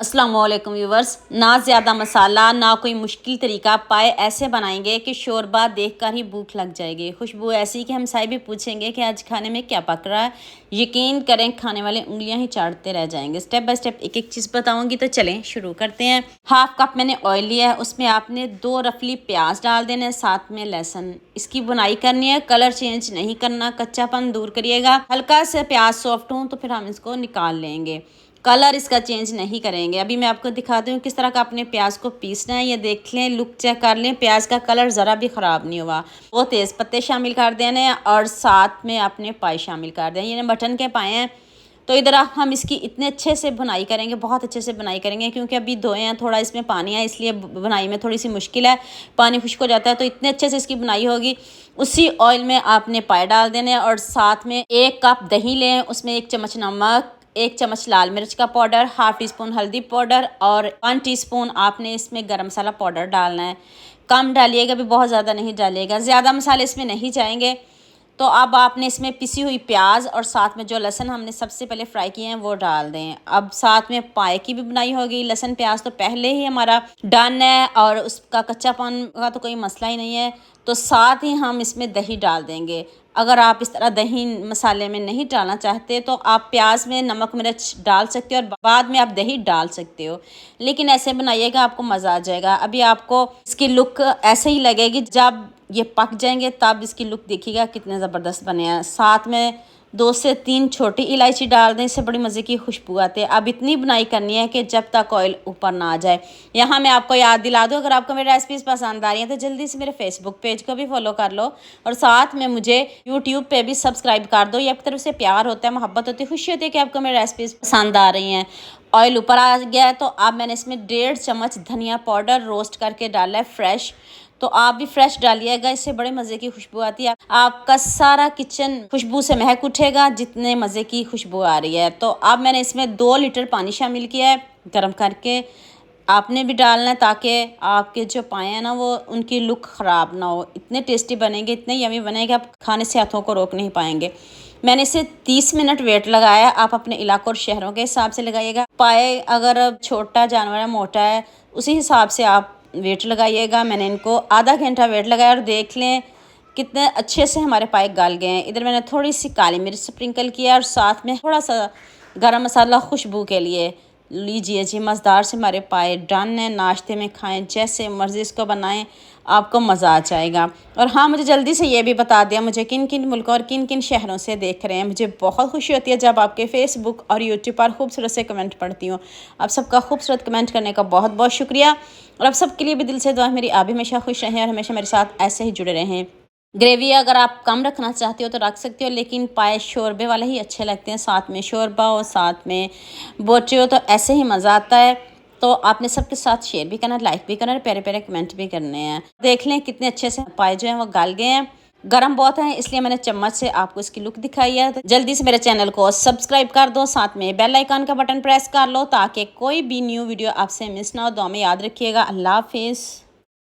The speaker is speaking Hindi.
अस्सलाम वालेकुम व्यूवर्स। ना ज़्यादा मसाला ना कोई मुश्किल तरीका, पाए ऐसे बनाएंगे कि शोरबा देखकर ही भूख लग जाएगी। खुशबू ऐसी कि हम साहिब भी पूछेंगे कि आज खाने में क्या पक रहा है। यकीन करें खाने वाले उंगलियां ही चाटते रह जाएंगे। स्टेप बाय स्टेप एक एक चीज़ बताऊंगी, तो चलें शुरू करते हैं। हाफ कप मैंने ऑयल लिया है, उसमें आपने 2 रफली प्याज डाल देना है, साथ में लहसुन। इसकी बुनाई करनी है, कलर चेंज नहीं करना, कच्चापन दूर करिएगा। हल्का से प्याज सॉफ्ट हो तो फिर हम इसको निकाल लेंगे, कलर इसका चेंज नहीं करेंगे। अभी मैं आपको दिखाती हूँ किस तरह का अपने प्याज को पीसना है। ये देख लें, लुक चेक कर लें, प्याज का कलर ज़रा भी ख़राब नहीं हुआ। वो तेज़ पत्ते शामिल कर देने और साथ में अपने पाए शामिल कर दें। ये मटन के पाए हैं, तो इधर हम इसकी इतने अच्छे से बुनाई करेंगे, बहुत अच्छे से बुनाई करेंगे, क्योंकि अभी धोए हैं, थोड़ा इसमें पानी है, इसलिए बुनाई में थोड़ी सी मुश्किल है। पानी खुश्क हो जाता है तो इतने अच्छे से इसकी बुनाई होगी। उसी ऑयल में आपने पाए डाल देने और साथ में 1 कप दही लें, उसमें 1 चम्मच नमक, 1 चम्मच लाल मिर्च का पाउडर, हाफ टी स्पून हल्दी पाउडर और 1 टीस्पून आपने इसमें गरम मसाला पाउडर डालना है। कम डालिएगा, भी बहुत ज़्यादा नहीं डालिएगा, ज़्यादा मसाले इसमें नहीं जाएंगे। तो अब आपने इसमें पिसी हुई प्याज और साथ में जो लहसुन हमने सबसे पहले फ्राई किए हैं वो डाल दें। अब साथ में पाए की भी बुनाई होगी। लहसुन प्याज तो पहले ही हमारा डन है और उसका कच्चापन का तो कोई मसला ही नहीं है। तो साथ ही हम इसमें दही डाल देंगे। अगर आप इस तरह दही मसाले में नहीं डालना चाहते तो आप प्याज में नमक मिर्च डाल सकते हो और बाद में आप दही डाल सकते हो, लेकिन ऐसे बनाइएगा आपको मज़ा आ जाएगा। अभी आपको इसकी लुक ऐसे ही लगेगी, जब ये पक जाएंगे तब इसकी लुक देखिएगा कितने ज़बरदस्त बने हैं। साथ में 2 से 3 छोटी इलायची डाल दें, इससे बड़ी मज़े की खुशबू आती है। अब इतनी बुनाई करनी है कि जब तक ऑयल ऊपर ना आ जाए। यहाँ मैं आपको याद दिला दूँ, अगर आपको मेरी रेसिपीज़ पसंद आ रही हैं तो जल्दी से मेरे फेसबुक पेज को भी फॉलो कर लो और साथ में मुझे यूट्यूब पे भी सब्सक्राइब कर दो। ये एक तरफ से प्यार होता है, मोहब्बत होती है, खुशी होती है कि आपको मेरी रेसिपीज़ पसंद आ रही हैं। ऑयल ऊपर आ गया है तो अब मैंने इसमें 1.5 चम्मच धनिया पाउडर रोस्ट करके डाला है फ्रेश। तो आप भी फ्रेश डालिएगा, इससे बड़े मज़े की खुशबू आती है। आपका सारा किचन खुशबू से महक उठेगा, जितने मज़े की खुशबू आ रही है। तो अब मैंने इसमें 2 लीटर पानी शामिल किया है गर्म करके। आपने भी डालना है ताकि आपके जो पाए हैं ना वो उनकी लुक ख़राब ना हो। इतने टेस्टी बनेंगे, इतने यमी बनेंगे, आप खाने से हाथों को रोक नहीं पाएंगे। मैंने इसे 30 मिनट वेट लगाया। आप अपने इलाकों और शहरों के हिसाब से लगाइएगा। पाए अगर छोटा जानवर है, मोटा है, उसी हिसाब से आप वेट लगाइएगा। मैंने इनको आधा घंटा वेट लगाया और देख लें कितने अच्छे से हमारे पाए गल गए हैं। इधर मैंने थोड़ी सी काली मिर्च स्प्रिंकल किया और साथ में थोड़ा सा गरम मसाला खुशबू के लिए। लीजिए जी, मज़ेदार से हमारे पाए डन है। नाश्ते में खाएं, जैसे मर्ज़ी इसको बनाएं, आपको मज़ा आ जाएगा। और हाँ, मुझे जल्दी से ये भी बता दिया मुझे किन किन मुल्कों और किन किन शहरों से देख रहे हैं। मुझे बहुत खुशी होती है जब आपके फेसबुक और यूट्यूब पर खूबसूरत से कमेंट पढ़ती हूँ। आप सबका खूबसूरत कमेंट करने का बहुत बहुत शुक्रिया। और आप सबके लिए भी दिल से दुआ मेरी, आप भी हमेशा खुश रहें और हमेशा मेरे साथ ऐसे ही जुड़े रहें। ग्रेवी अगर आप कम रखना चाहते हो तो रख सकते हो, लेकिन पाए शोरबे वाले ही अच्छे लगते हैं। साथ में शोरबा और साथ में बोटे हो तो ऐसे ही मज़ा आता है। तो आपने सबके साथ शेयर भी करना, लाइक भी करना, प्यारे प्यारे कमेंट भी करने हैं। देख लें कितने अच्छे से पाए जो हैं वो गल गए हैं। गरम बहुत है इसलिए मैंने चम्मच से आपको इसकी लुक दिखाई है। तो जल्दी से मेरे चैनल को सब्सक्राइब कर दो, साथ में बेल आइकन का बटन प्रेस कर लो ताकि कोई भी न्यू वीडियो आपसे मिस ना हो। दुआ में याद रखिएगा। अल्लाह हाफिज़।